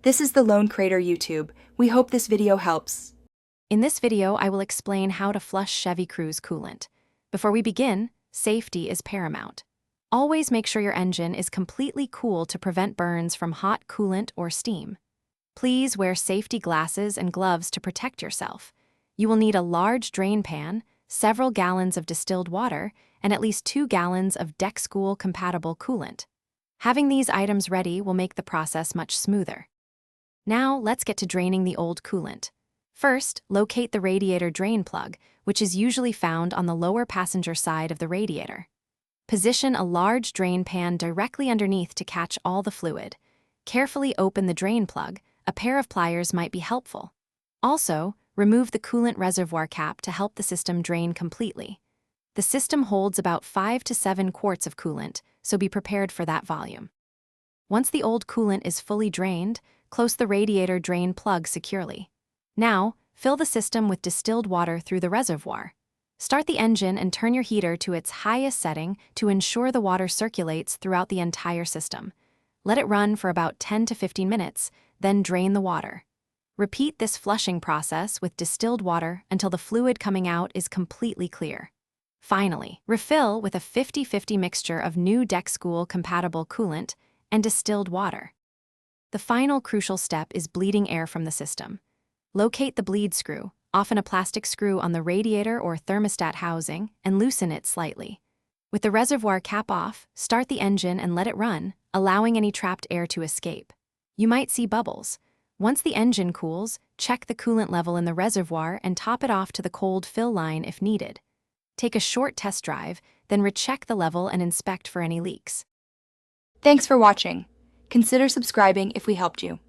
This is the Lone Crater YouTube. We hope this video helps. In this video, I will explain how to flush Chevy Cruze coolant. Before we begin, safety is paramount. Always make sure your engine is completely cool to prevent burns from hot coolant or steam. Please wear safety glasses and gloves to protect yourself. You will need a large drain pan, several gallons of distilled water, and at least 2 gallons of DEC-School-compatible coolant. Having these items ready will make the process much smoother. Now, let's get to draining the old coolant. First, locate the radiator drain plug, which is usually found on the lower passenger side of the radiator. Position a large drain pan directly underneath to catch all the fluid. Carefully open the drain plug. A pair of pliers might be helpful. Also, remove the coolant reservoir cap to help the system drain completely. The system holds about 5 to 7 quarts of coolant, so be prepared for that volume. Once the old coolant is fully drained, close the radiator drain plug securely. Now, fill the system with distilled water through the reservoir. Start the engine and turn your heater to its highest setting to ensure the water circulates throughout the entire system. Let it run for about 10 to 15 minutes, then drain the water. Repeat this flushing process with distilled water until the fluid coming out is completely clear. Finally, refill with a 50-50 mixture of new DEC-School-compatible coolant and distilled water. The final crucial step is bleeding air from the system. Locate the bleed screw, often a plastic screw on the radiator or thermostat housing, and loosen it slightly. With the reservoir cap off, start the engine and let it run, allowing any trapped air to escape. You might see bubbles. Once the engine cools, check the coolant level in the reservoir and top it off to the cold fill line if needed. Take a short test drive, then recheck the level and inspect for any leaks. Thanks for watching. Consider subscribing if we helped you.